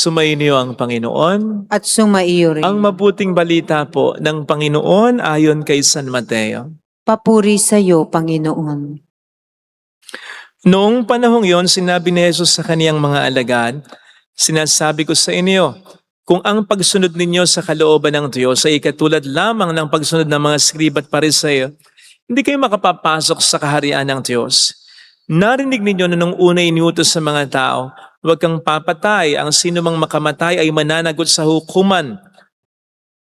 Sumainyo ang Panginoon. At sumaiyo rin. Ang mabuting balita po ng Panginoon ayon kay San Mateo. Papuri sa iyo, Panginoon. Noong panahong yon, sinabi ni Jesus sa kaniyang mga alagad, "Sinasabi ko sa inyo, kung ang pagsunod ninyo sa kalooban ng Diyos ay katulad lamang ng pagsunod ng mga skriba at Pariseo, hindi kayo makapapasok sa kaharian ng Diyos. Narinig ninyo na nung una iniutos sa mga tao, huwag kang papatay, ang sino mang makamatay ay mananagot sa hukuman.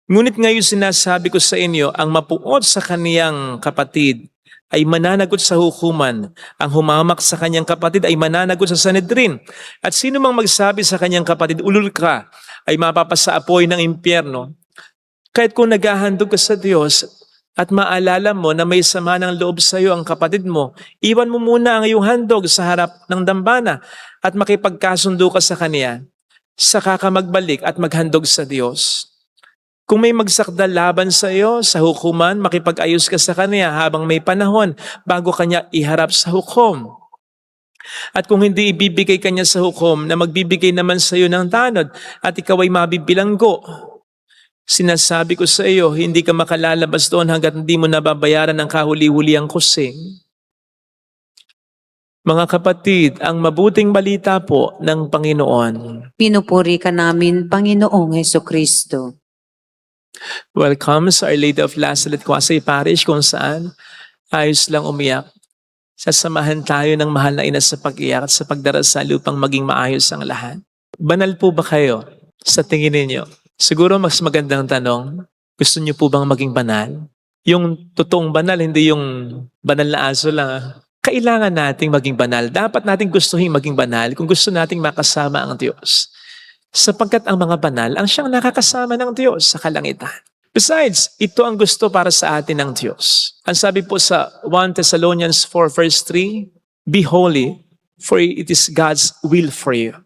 Ngunit ngayon sinasabi ko sa inyo, ang mapuot sa kaniyang kapatid ay mananagot sa hukuman. Ang humamak sa kanyang kapatid ay mananagot sa Sanhedrin. At sino mang magsabi sa kanyang kapatid, ulul ka, ay mapapasa apoy ng impyerno. Kahit kung naghahandog ka sa Diyos at maalala mo na may sama ng loob sa iyo ang kapatid mo, iwan mo muna ang iyong handog sa harap ng dambana at makipagkasundo ka sa kanya. Saka ka magbalik at maghandog sa Diyos. Kung may magsakdal laban sa iyo sa hukuman, makipag-ayos ka sa kanya habang may panahon bago kanya iharap sa hukom. At kung hindi ibibigay kanya sa hukom na magbibigay naman sa iyo ng tanod at ikaw ay mabibilanggo, sinasabi ko sa iyo, hindi ka makalalabas doon hanggat hindi mo nababayaran ng kahuli-huliang kusing." Mga kapatid, ang mabuting balita po ng Panginoon. Pinupuri ka namin, Panginoong Hesukristo. Welcome sa Our Lady of Lazaret Quasay Parish kung saan ayos lang umiyak. Sasamahan tayo ng mahal na ina sa pag-iyak at sa pagdarasal upang maging maayos ang lahat. Banal po ba kayo sa tingin ninyo? Siguro mas magandang tanong, gusto niyo po bang maging banal? Yung totoong banal, hindi yung banal na aso lang. Kailangan nating maging banal. Dapat nating gustuhin maging banal kung gusto nating makasama ang Diyos. Sapagkat ang mga banal ang siyang nakakasama ng Diyos sa kalangitan. Besides, ito ang gusto para sa atin ng Diyos. Ang sabi po sa 1 Thessalonians 4 verse 3, "Be holy, for it is God's will for you."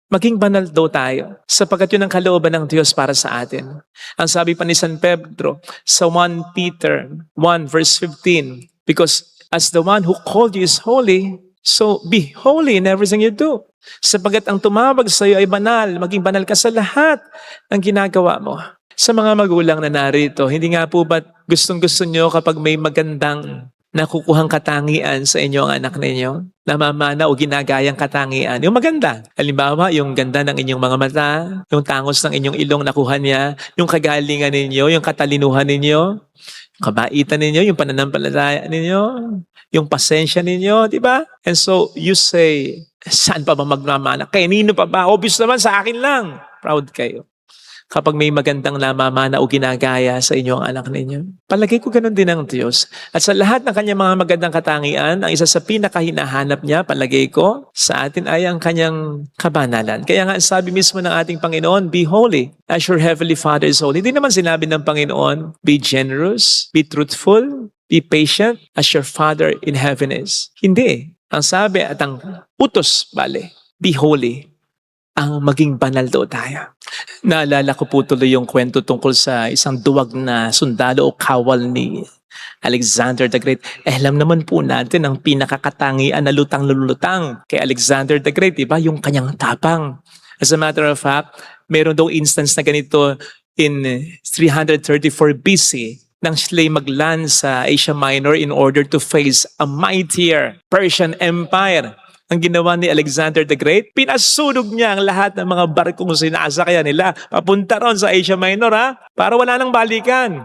Maging banal daw tayo, sapagkat yun ang kalooban ng Diyos para sa atin. Ang sabi pa ni San Pedro sa 1 Peter 1 verse 15, "Because as the one who called you is holy, so be holy in everything you do." Sapagkat ang tumawag sa iyo ay banal, maging banal ka sa lahat ng ginagawa mo. Sa mga magulang na narito, hindi nga po ba gustong-gusto nyo kapag may magandang nakukuhang katangian sa inyo ang anak ninyo? Namamana o ginagayang katangian. Yung maganda. Halimbawa, yung ganda ng inyong mga mata, yung tangos ng inyong ilong nakuha niya, yung kagalingan ninyo, yung katalinuhan ninyo, yung kabaitan ninyo, yung pananampalataya ninyo, yung pasensya ninyo, di ba? And so, you say, saan pa ba magmamana? Kanino pa ba? Obvious naman sa akin lang. Proud kayo kapag may magandang namamana o ginagaya sa inyo ang anak ninyo. Palagay ko ganun din ang Diyos. At sa lahat ng kanyang mga magandang katangian, ang isa sa pinakahinahanap niya, palagay ko, sa atin ay ang kanyang kabanalan. Kaya nga sabi mismo ng ating Panginoon, "Be holy as your heavenly Father is holy." Hindi naman sinabi ng Panginoon, "Be generous, be truthful, be patient as your Father in heaven is." Hindi. Ang sabi at ang utos, be holy. Ang maging banal daw tayo. Naalala ko po tuloy yung kwento tungkol sa isang duwag na sundalo o kawal ni Alexander the Great. Alam naman po natin ang pinakakatangian na lutang-lulutang kay Alexander the Great, diba? Yung kanyang tapang. As a matter of fact, meron daw instance na ganito in 334 BC nang sila'y magland sa Asia Minor in order to face a mightier Persian Empire. Ang ginawa ni Alexander the Great, pinasunog niya ang lahat ng mga barkong sinasakyan nila papunta ron sa Asia Minor, para wala nang balikan.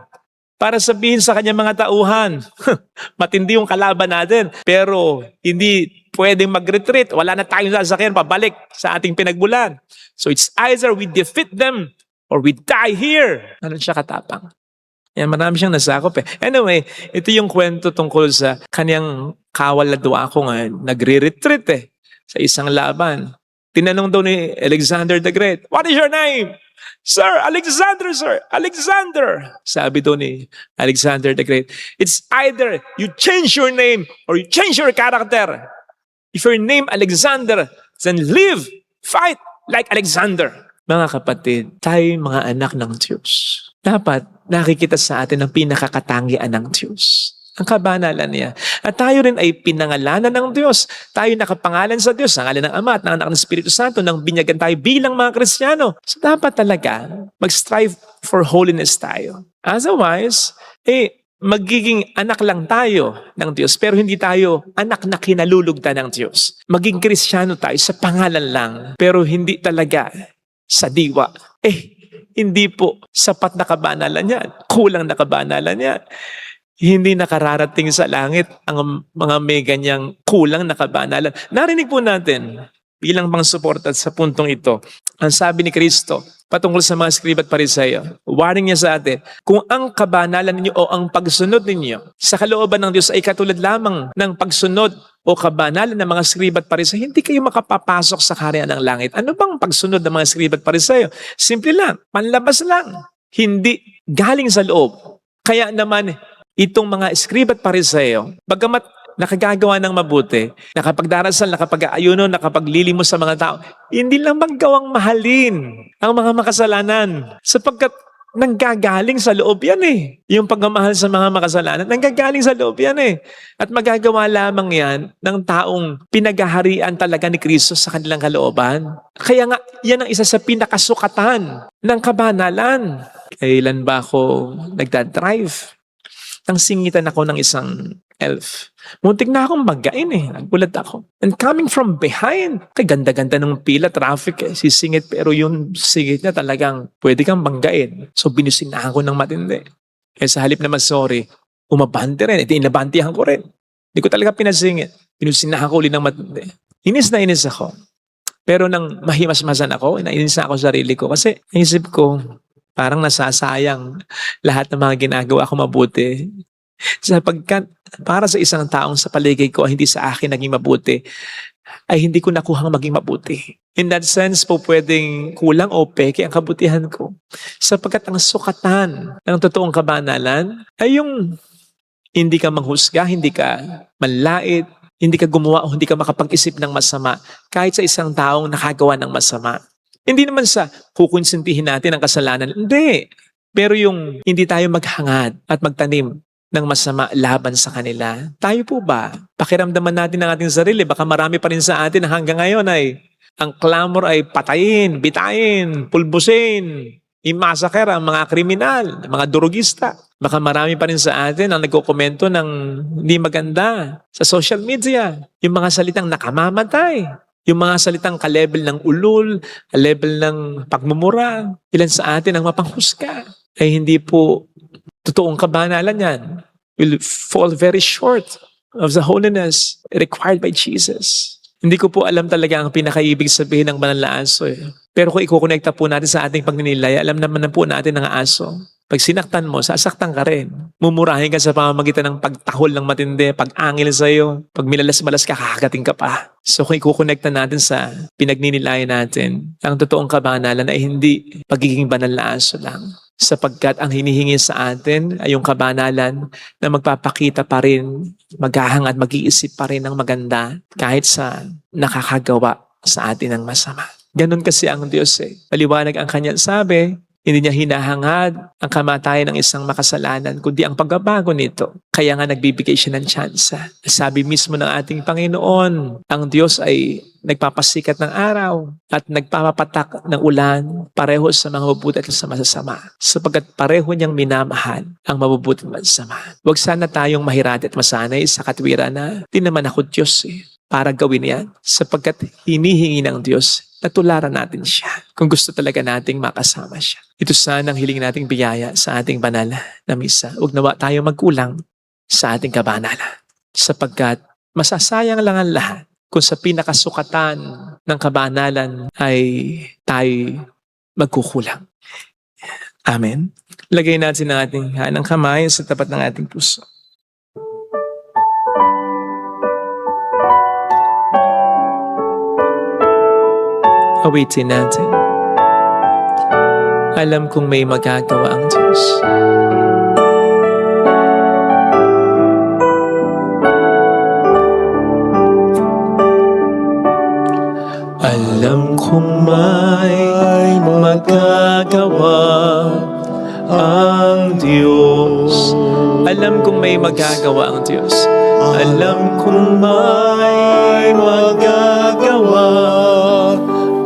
Para sabihin sa kanyang mga tauhan, matindi yung kalaban natin, pero hindi pwedeng mag-retreat. Wala na tayong sasakyan pabalik sa ating pinagbulan. So it's either we defeat them or we die here. Ano siya katapang? Yan, marami siyang nasakop eh. Anyway, ito yung kwento tungkol sa kanyang kawal na duwako nga, nagre-retreat sa isang laban. Tinanong daw ni Alexander the Great, "What is your name?" "Sir, Alexander, sir. Alexander." Sabi daw ni Alexander the Great, "It's either you change your name or you change your character. If your name Alexander, then live, fight like Alexander." Mga kapatid, tayo mga anak ng Diyos. Dapat nakikita sa atin ang pinakakatangian ng Diyos. Ang kabanalan niya. At tayo rin ay pinangalanan ng Diyos. Tayo nakapangalan sa Diyos, sa ngalan ng Ama at ng Anak ng Espiritu Santo, nang binyagan tayo bilang mga Kristiyano. So dapat talaga mag-strive for holiness tayo. Otherwise, magiging anak lang tayo ng Diyos, pero hindi tayo anak na kinalulugdan ng Diyos. Maging Kristiyano tayo sa pangalan lang, pero hindi talaga sa diwa. Hindi po sapat na kabanalan yan. Kulang na kabanalan yan. Hindi nakararating sa langit ang mga may ganyang kulang na kabanalan. Narinig po natin bilang pang-suporta sa puntong ito, ang sabi ni Kristo patungkol sa mga Skriba at Pariseyo. Warning niya sa atin, kung ang kabanalan ninyo o ang pagsunod ninyo sa kalooban ng Diyos ay katulad lamang ng pagsunod o kabanalan ng mga Skriba at Pariseyo, hindi kayo makapapasok sa kaharian ng langit. Ano bang pagsunod ng mga Skriba at Pariseyo? Simple lang, panlabas lang. Hindi galing sa loob. Kaya naman, itong mga Skriba at Pariseyo, bagamat nakagagawa ng mabuti, nakapagdarasal, nakapag-aayuno, nakapaglilimos sa mga tao, hindi lang maggawang mahalin ang mga makasalanan. Sapagkat nanggagaling sa loob yan Yung pagmamahal sa mga makasalanan, nanggagaling sa loob yan At magagawa lamang yan ng taong pinaghaharian talaga ni Kristo sa kanilang kalooban. Kaya nga, yan ang isa sa pinakasukatan ng kabanalan. Kailan ba ako nagdadrive? Nang singitan ako ng isang elf. Muntik na akong magain Nagulat ako. And coming from behind, kay ganda-ganda ng pila, traffic sisingit, pero yung singit niya talagang pwede kang banggain. So binusinahan ko ng matindi. Sa halip naman sorry, umabante rin. Inabantihan ko rin. Hindi ko talaga pinasingit. Binusinahan ko ulit ng matindi. Inis na inis ako. Pero nang mahimasmasan ako, nainis na ako sa sarili ko. Kasi naisip ko, parang nasasayang lahat ng mga ginagawa ko mabuti. Sapagkat para sa isang taong sa paligid ko hindi sa akin naging mabuti, ay hindi ko nakuhang maging mabuti. In that sense po, pwedeng kulang o peke ang kabutihan ko. Sapagkat ang sukatan ng totoong kabanalan ay yung hindi ka manghusga, hindi ka manlait, hindi ka gumawa o hindi ka makapag-isip ng masama kahit sa isang taong nakagawa ng masama. Hindi naman sa kukonsintihin natin ang kasalanan. Hindi. Pero yung hindi tayo maghangad at magtanim ng masama laban sa kanila. Tayo po ba? Pakiramdaman natin ang ating sarili. Baka marami pa rin sa atin hanggang ngayon ay ang clamor ay patayin, bitain, pulbusin, i-massacre ang mga kriminal, mga durugista. Baka marami pa rin sa atin ang nagkokomento ng hindi maganda sa social media. Yung mga salitang nakamamatay. Yung mga salitang ka-level ng ulul, ka-level ng pagmumura. Ilan sa atin ang mapanghusga ay hindi po totoong kabanalan yan. Will fall very short of the holiness required by Jesus. Hindi ko po alam talaga ang pinakaibig sabihin ng banal na aso Pero kung ikukonekta po natin sa ating pagninilay, alam naman na po natin ng aso. Pag sinaktan mo, sasaktan ka rin. Mumurahin ka sa pamamagitan ng pagtahol ng matindi, pag-angil sa'yo, pag milalas-malas ka, kakagating ka pa. So kung ikukonekta natin sa pinagninilayan natin, ang totoong kabanalan ay hindi pagiging banal na aso lang. Sapagkat ang hinihingi sa atin ay yung kabanalan na magpapakita pa rin, maghahang at mag-iisip pa rin ng maganda kahit sa nakakagawa sa atin ng masama. Ganon kasi ang Diyos Paliwanag ang kanyang sabi, hindi niya hinahangad ang kamatayan ng isang makasalanan, kundi ang pagbabago nito. Kaya nga nagbibigay siya ng tsansa. Sabi mismo ng ating Panginoon, ang Diyos ay nagpapasikat ng araw at nagpapapatak ng ulan pareho sa mga mabubuti at sa masasama. Sapagkat pareho niyang minamahal ang mabubuti at masasama. Huwag sana tayong mahirati at masanay sa katwiran na di naman ako Diyos para gawin yan. Sapagkat hinihingi ng Diyos na tularan natin siya kung gusto talaga nating makasama siya. Ito sana ang hiling nating biyaya sa ating banal na misa. Huwag nawa tayo magkulang sa ating kabanalan. Sapagkat masasayang lang ang lahat kung sa pinakasukatan ng kabanalan ay tayo magkukulang. Amen. Lagay natin ang ating hanang kamay sa tapat ng ating puso. Awitin natin. Alam kong may magagawa ang Diyos. Alam kong may magagawa ang Diyos. Alam kong may magagawa ang Diyos. Alam kong may magagawa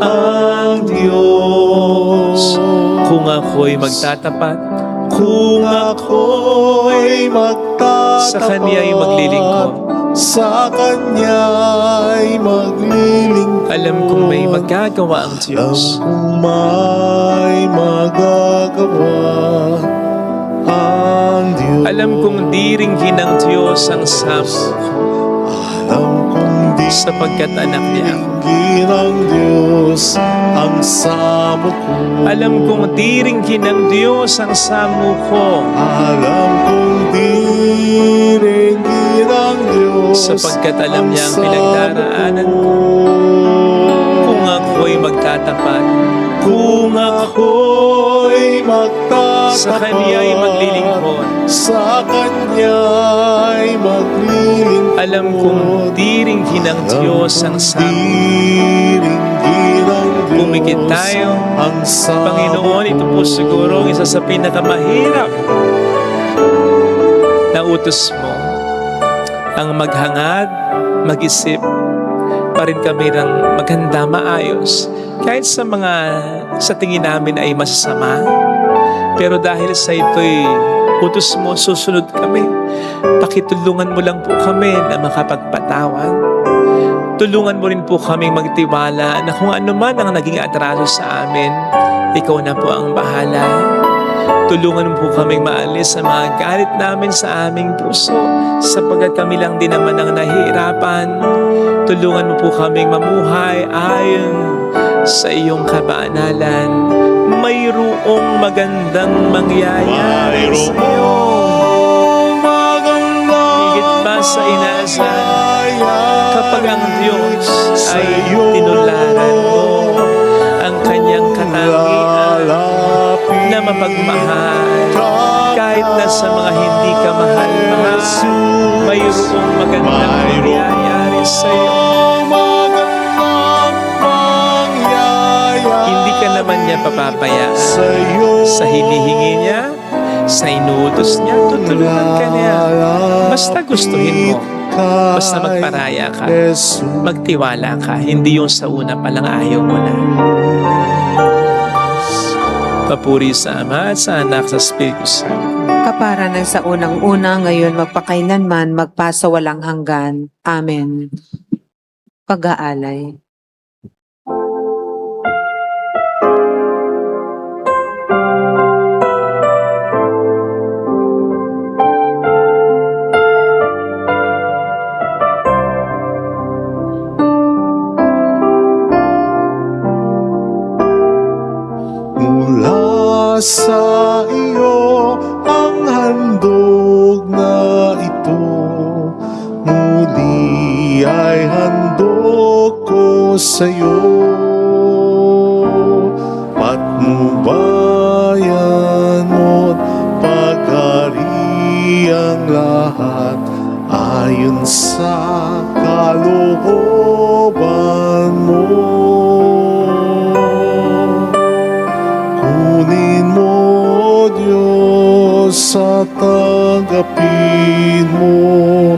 ang Diyos. Kung ako'y magtatapat, Kung ako'y magtatapat, sa Kanya'y maglilingkod. sa Kanya'y maglilingkod. Alam kong may magagawa ang Diyos. Kung may magagawa ang Diyos. Alam kong diringgin ng Diyos ang samo Alam kong di sapagkat anak niya ako. ringgin ng Diyos ang samo ko. Alam kong diringgin ng Diyos ang samo ko Alam kong di ringgin ng Diyos sapagkat alam niya ang samo pinagdaraanan ko. Kung ako'y magtatapat, Kung ako'y magtatapat, sa Kanya'y maglilingkod. sa Kanya'y maglilingkod. Alam kong diringgin ng Diyos ang samo. Diringgin ng Diyos Pumikit tayo. ang samo. Panginoon, ito po siguro ang isa sa pinakamahirap na utos mo. Ang maghangad, mag-isip, pa rin kami ng maganda, maayos. Kahit sa tingin namin ay masasama. Pero dahil sa ito'y utos mo, susunod kami. Pakitulungan mo lang po kami na makapagpatawad. Tulungan mo rin po kaming magtiwala na kung ano man ang naging atraso sa amin, ikaw na po ang bahala. Tulungan mo po kaming maalis ang mga galit namin sa aming puso sapagkat kami lang din naman ang nahihirapan. Tulungan mo po kaming mamuhay ayon sa iyong kabanalan. Mayroong magandang mangyayari sa iyo. Higit pa sa inaasahan kapag ang Diyos ay tinularan mo ang kanyang katangian na mapagmahal. Kahit na sa mga hindi ka mahal-mahal, mayroong magandang mangyayari sa iyo. Hindi ka naman niya papapayaan sa hinihingi niya, sa inuutos niya, tutulungan ka niya. Basta gustuhin mo, basta magparaya ka, magtiwala ka, hindi yung sa una palang ayaw mo na. Papuri sa Ama at sa Anak sa Espiritu Santo. Kapara ng sa unang-una, ngayon magpakailanman, magpasawalang hanggan. Amen. Pag-aalay. Mula sa iyo ang handog na ito, muli ay handog ko sa iyo. Patnubayan mo't paghariang lahat ayon sa kalooban mo. Kunin mo, Diyos, at tanggapin mo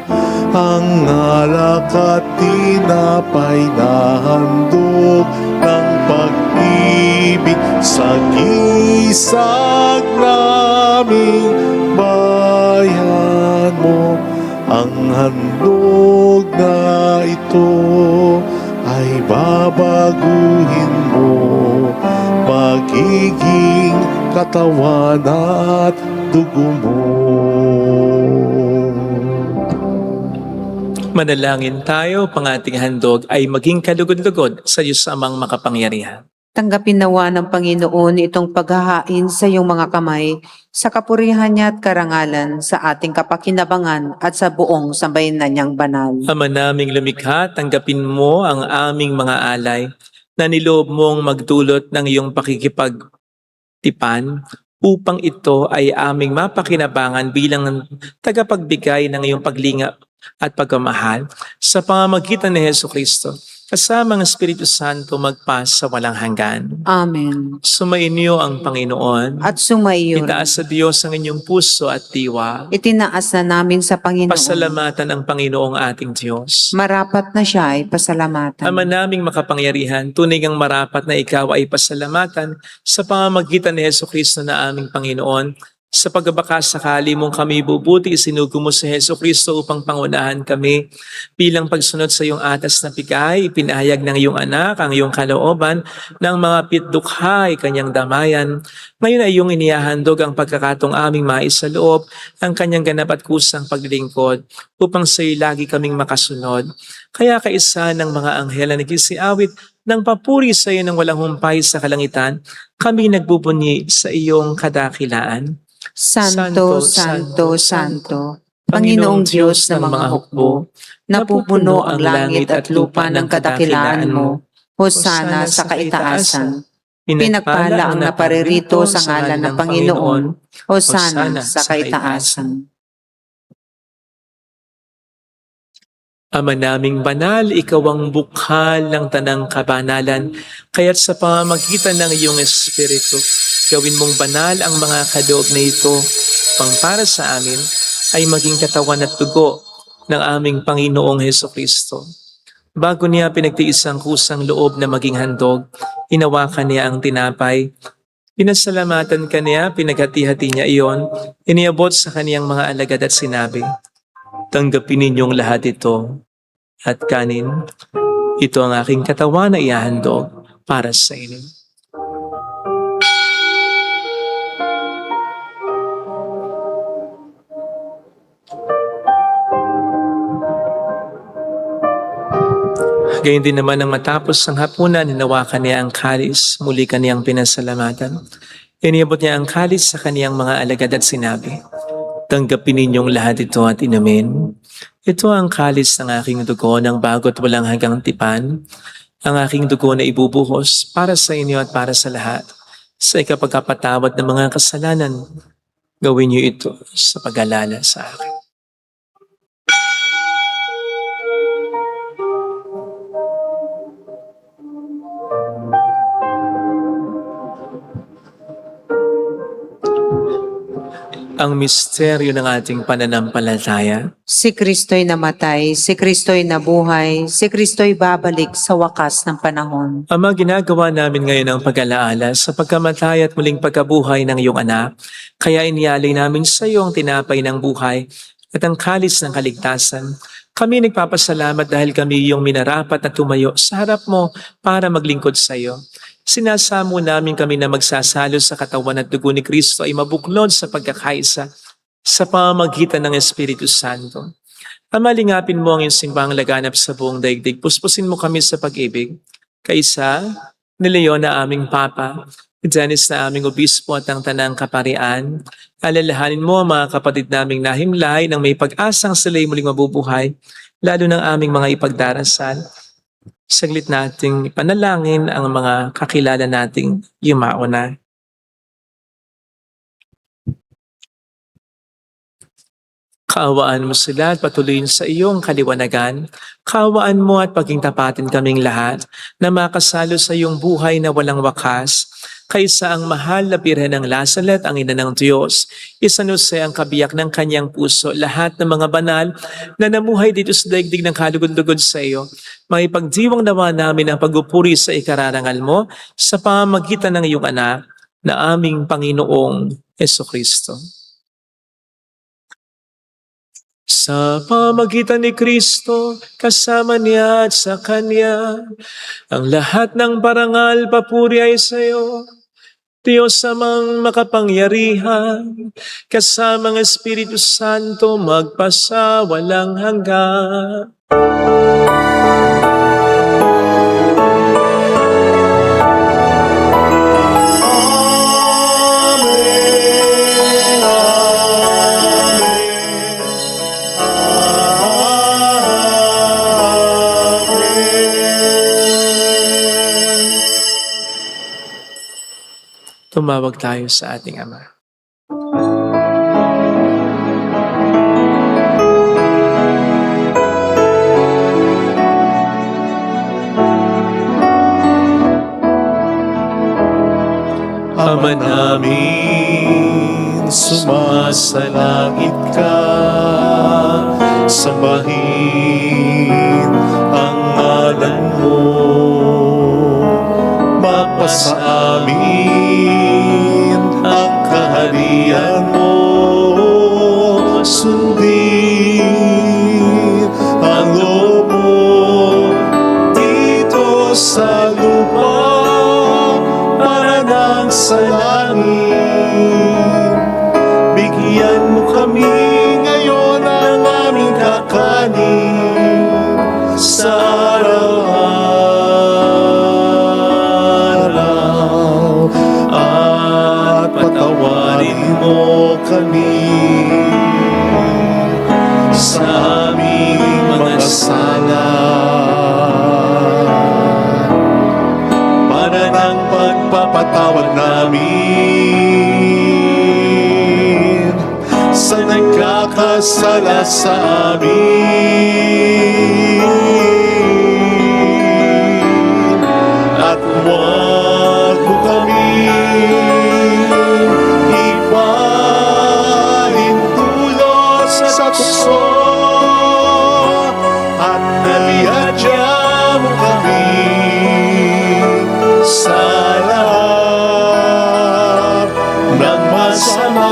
ang alak at tinapay na handog ng pag-ibig sa gisag naming bayan mo. Ang handog na ito ay babaguhin mo, magiging katawan at dugo mo. Manalangin tayo, pang ating handog ay maging kalugod-lugod sa Diyos Amang makapangyarihan. Tanggapin nawa ng Panginoon itong paghahain sa iyong mga kamay, sa kapurihan niya at karangalan, sa ating kapakinabangan at sa buong sambayanan niyang banal. Ama naming lumikha, tanggapin mo ang aming mga alay na niloob mong magdulot ng iyong pakikipagtipan upang ito ay aming mapakinabangan bilang tagapagbigay ng iyong paglingap at pagmamahal sa pamamagitan ni Hesus Kristo. kasama ang Espiritu Santo magpa sa walang hanggan. Amen. Sumainyo ang Panginoon. At sumaiyo rin. Itaas sa Diyos ang inyong puso at diwa. Itinaas na namin sa Panginoon. Pasalamatan ang Panginoong ating Diyos. Marapat na siya ay pasalamatan. Ama naming makapangyarihan, tunay ngang marapat na ikaw ay pasalamatan sa pamamagitan ni Hesukristo na aming Panginoon. Sa pagbabakasakali mong kami bubuti, isinugo mo si Hesukristo upang pangunahan kami. Bilang pagsunod sa iyong atas na bigay, ipinahayag ng iyong anak ang iyong kalooban ng mga pitdukha ay kanyang damayan. Ngayon ay iyong inihahandog ang pagkakatong aming maisaloob ang kanyang ganap at kusang paglilingkod upang sa iyo lagi kaming makasunod. Kaya kaisa ng mga anghel na nagsisiawit ng papuri sa iyo ng walang humpay sa kalangitan, kami nagbubunyi sa iyong kadakilaan. Santo, Santo, Santo, Panginoong Diyos ng mga hukbo, napupuno ang langit at lupa ng kadakilaan mo. Hosana sa kaitaasan. Pinagpala ang naparirito sa ngalan ng Panginoon. Hosana sa kaitaasan. Ama naming banal, ikaw ang bukhal ng tanang kabanalan, kaya't sa pamamagitan ng iyong Espiritu, gawin mong banal ang mga kaloob na ito, pang para sa amin ay maging katawan at dugo ng aming Panginoong Hesukristo. Bago niya pinagtiis ang kusang loob na maging handog, hinawakan niya ang tinapay, pinasalamatan ka niya, pinaghati-hati niya iyon, iniabot sa kaniyang mga alagad at sinabi, "Tanggapin ninyong lahat ito at kanin. Ito ang aking katawan na ihahandog para sa inyo." Gayun din naman nang matapos ang hapunan, hinawakan niya ang kalis, muli kaniyang pinasalamatan. Iniabot niya ang kalis sa kaniyang mga alagad at sinabi, "Tanggapin ninyong lahat ito at inumin. Ito ang kalis ng aking dugo ng bago't walang hanggang tipan, ang aking dugo na ibubuhos para sa inyo at para sa lahat. Sa ikapagkapatawad ng mga kasalanan, gawin niyo ito sa pag-alala sa akin." Ang misteryo ng ating pananampalataya. Si Kristo'y namatay, si Kristo'y nabuhay, si Kristo'y babalik sa wakas ng panahon. Ama, ginagawa namin ngayon ang pag-alaala sa pagkamatay at muling pagkabuhay ng iyong anak. Kaya inialay namin sa iyo ang tinapay ng buhay at ang kalis ng kaligtasan. Kami nagpapasalamat dahil kami iyong minarapat na tumayo sa harap mo para maglingkod sa iyo. Sinasamo namin kami na magsasalo sa katawan at dugo ni Kristo ay mabuklod sa pagkakaisa sa pamamagitan ng Espiritu Santo. Ama, lingapin mo ang iyong simbang laganap sa buong daigdig. Puspusin mo kami sa pag-ibig. Kaisa ni Leon na aming Papa, Dennis na aming Obispo at ang Tanang Kaparian. Alalahanin mo ang mga kapatid naming nahimlay nang may pag-asang sila'y muling mabubuhay, lalo ng aming mga ipagdarasal. Saglit nating ipanalangin ang mga kakilala nating yumao na. Kaawaan mo sila at patuloyin sa iyong kaliwanagan. Kaawaan mo at paging tapatin kaming lahat na makasalo sa iyong buhay na walang wakas. Kaysa ang mahal na Birhen ng Lazaret, ang ina ng Diyos, isanuse ang kabiyak ng kanyang puso, lahat ng mga banal na namuhay dito sa daigdig ng kalugod-lugod sa iyo. Maipagdiwang nawa namin ang pagpupuri sa ikararangal mo sa pamamagitan ng iyong anak na aming Panginoong Hesukristo. Sa pamamagitan ni Kristo, kasama niya at sa Kanya, ang lahat ng parangal papuri ay sa iyo, Diyos amang makapangyarihan, kasama ng Espiritu Santo magpasa walang hanggan. Tumawag tayo sa ating Ama. Ama namin, sumasalangit ka, sambahin ang ngalan mo, mapasa amin ang kaharian mo, sundin ang loob mo dito sa lupa para nang sa langit. Bigyan mo kami ngayon ng aming kakanin sa araw-araw, at patawarin mo kami sa aming mga sala, para ng pagpapatawad namin sa nagkakasala sa amin. At huwag mo kami ipahintulot sa tukso, at naliyadya mo kami sa lahat ng masama.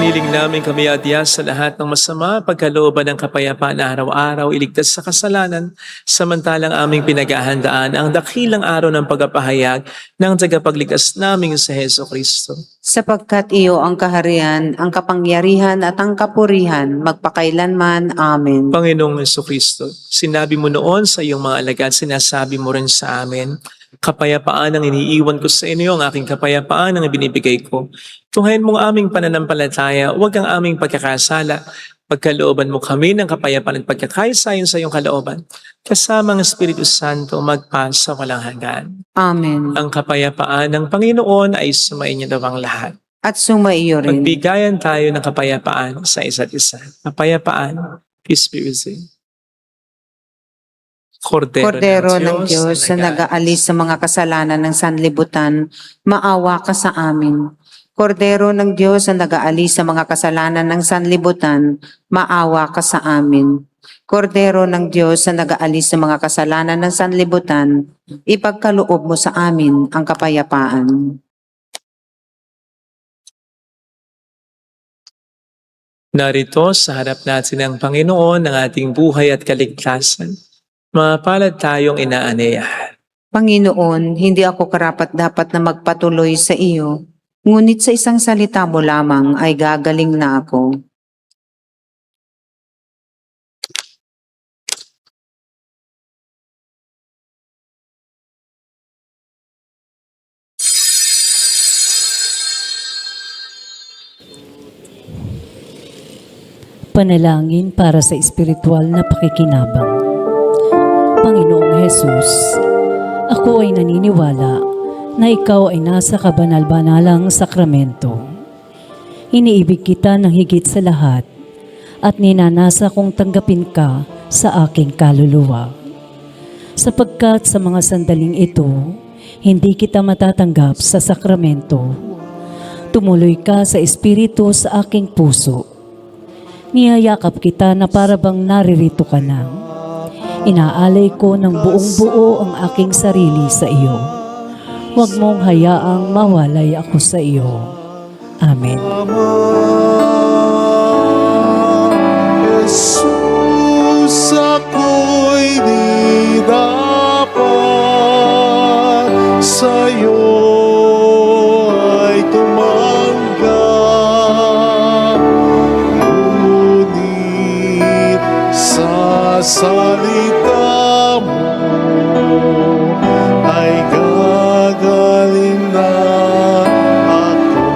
Iniling namin kami adya sa lahat ng masama, pagkalooban ng kapayapaan na araw-araw, iligtas sa kasalanan, samantalang aming pinaghahandaan ang dakilang araw ng pagpapahayag ng tagapagligtas naming sa Heso Kristo. Sapagkat iyo ang kaharian, ang kapangyarihan at ang kapurihan, magpakailanman. Amen. Panginoong Heso Kristo, sinabi mo noon sa iyong mga alagad, sinasabi mo rin sa amin, kapayapaan ang iniiwan ko sa inyo, ang aking kapayapaan ang ibinibigay ko. Tunghayin mo ang aming pananampalataya, huwag ang aming pagkakasala. Pagkalooban mo kami ng kapayapaan at pagkakaisayon sa iyong kalooban. Kasama ang Espiritu Santo magpasa walang hanggan. Amen. Ang kapayapaan ng Panginoon ay sumainyo daw ang lahat. At sumaiyo rin. Magbigayan tayo ng kapayapaan sa isa't isa. Kapayapaan, peace be with you. Kordero ng Diyos na nag-aalis sa mga kasalanan ng sanlibutan, maawa ka sa amin. Kordero ng Diyos na nag-aalis sa mga kasalanan ng sanlibutan, maawa ka sa amin. Kordero ng Diyos na nag-aalis sa mga kasalanan ng sanlibutan, ipagkaloob mo sa amin ang kapayapaan. Narito sa harap natin ang Panginoon ng ating buhay at kaligtasan. Mapalad tayong inaaneyahan. Panginoon, hindi ako karapat-dapat na magpatuloy sa iyo, ngunit sa isang salita mo lamang ay gagaling na ako. Panalangin para sa espiritual na pakikinabang. Panginoong Hesus, ako ay naniniwala na ikaw ay nasa kabanal-banalang sakramento. Iniibig kita ng higit sa lahat at ninanasa kong tanggapin ka sa aking kaluluwa. Sapagkat sa mga sandaling ito, hindi kita matatanggap sa sakramento. Tumuloy ka sa espiritu sa aking puso. Niyayakap kita na parabang naririto ka na. Inaalay ko ng buong buo ang aking sarili sa iyo. Huwag mong hayaang mawalay ako sa iyo. Amen. Jesus, ako'y di dapat sa'yo ay tumanggap, ngunit sa salita mo ay gagaling na ako.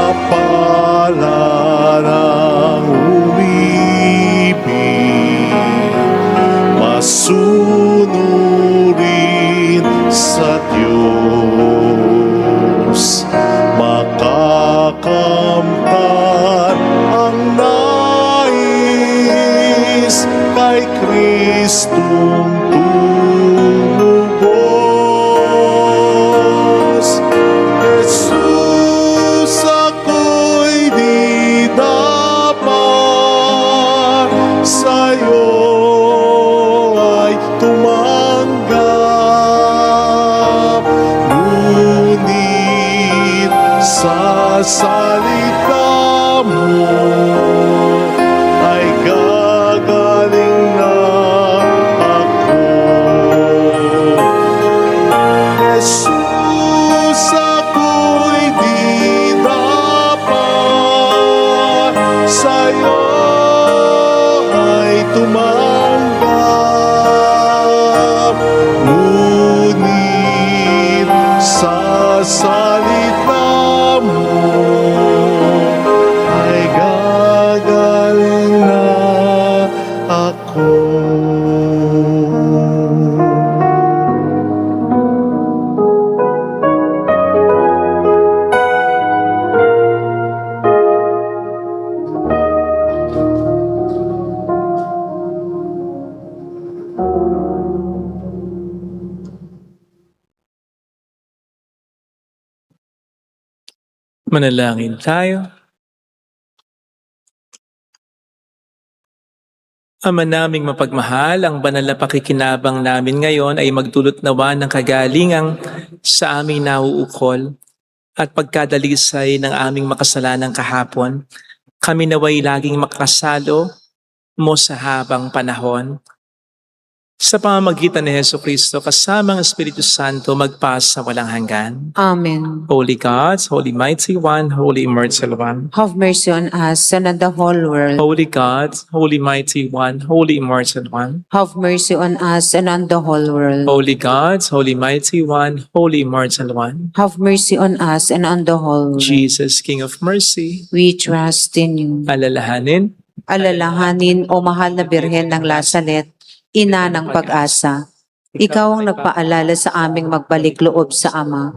Mapapala ng umibig, masunod salita mo ay gagaling na ako. Jesus, ako'y di dapat sa'yo ay tumanggap, ngunit sa salita mo ay gagaling na ako. Manalangin tayo. Ama naming mapagmahal, ang banal na pakikinabang namin ngayon ay magdulot nawa ng kagalingang sa aming nauukol at pagkadalisay ng aming makasalanang kahapon. Kami naway laging makasalo mo sa habang panahon. Sa pamamagitan ni Jesucristo kasama ang Espiritu Santo magpasa walang hanggan. Amen. Holy God, Holy Mighty One, Holy Immortal One. Have mercy on us and on the whole world. Holy God, Holy Mighty One, Holy Immortal One. Have mercy on us and on the whole world. Holy God, Holy Mighty One, Holy Immortal One. Have mercy on us and on the whole world. Jesus, King of Mercy, We trust in you. alalahanin, Alalahanin, O mahal na Birhen ng Lasalet, Ina ng pag-asa. Ikaw ang nagpaalala sa aming magbalik loob sa Ama.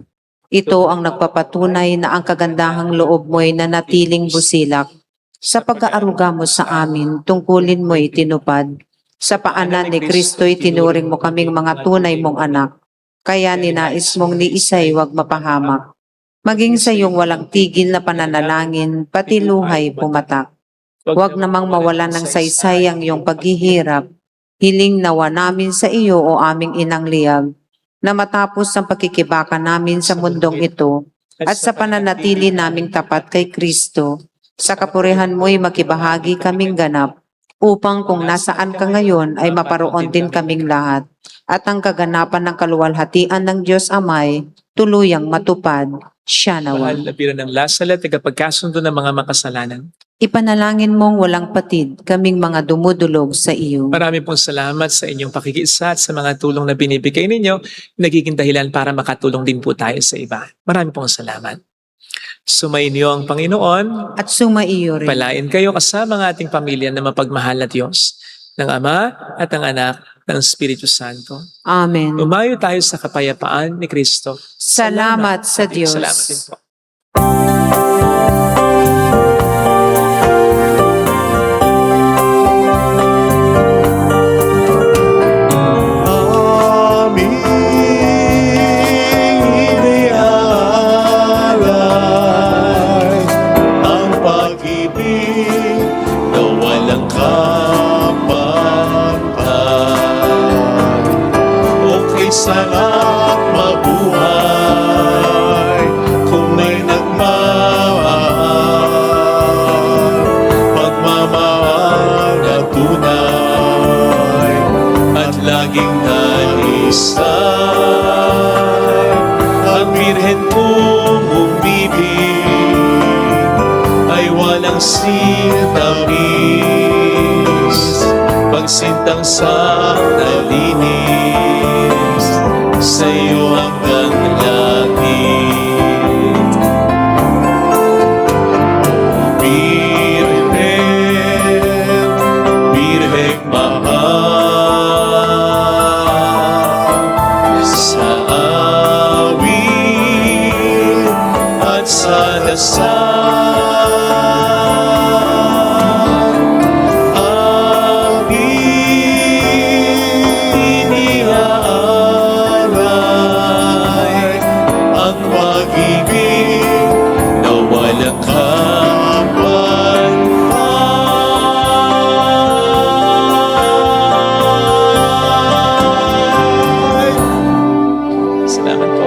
Ito ang nagpapatunay na ang kagandahang loob mo'y nanatiling busilak. Sa pag-aaruga mo sa amin, tungkulin mo'y tinupad. Sa paanan ni Kristo'y tinuring mo kaming mga tunay mong anak. Kaya ninais mong ni Isay wag mapahamak. Maging sa iyong walang tigil na pananalangin, pati luhay pumatak. Huwag namang mawalan ng saysay ang iyong paghihirap. Hiling nawa namin sa iyo o aming inang liyag, na matapos ang pakikibaka namin sa mundong ito at sa pananatili naming tapat kay Kristo, sa kapurihan mo'y makibahagi kaming ganap, upang kung nasaan ka ngayon ay maparoon din kaming lahat, at ang kaganapan ng kaluwalhatian ng Diyos Amay tuluyang matupad. Siya nawa. mahal na Biro ng Lasalet, tagapagkasundo ng mga makasalanan. Ipanalangin mong walang patid kaming mga dumudulog sa iyo. Marami pong salamat sa inyong pakikiisa at sa mga tulong na binibigay ninyo, nagiging dahilan para makatulong din po tayo sa iba. Marami pong salamat. Sumainyo ang Panginoon, At sumaiyo rin. palain kayo kasama ng ating pamilya na mapagmahal na Diyos, ng Ama at ng Anak, ng Espiritu Santo. Amen. Umayo tayo sa kapayapaan ni Kristo. Salamat sa Diyos. Salamat din po. Aming iniaalay ang pag-ibig na walang kapantay. Okay, sarap mabuhay kung may nagmamahal, pagmamahal na tunay at laging nalisay. Ang Birhen kong umibig ay walang sintamis, pagsintang sa nalinis sa iyo hanggang langit. Birhen, Birheng mahal, sa awit at sa dasal, aming iniaalay ang pag-ibig na walang kapantay. Salamat po.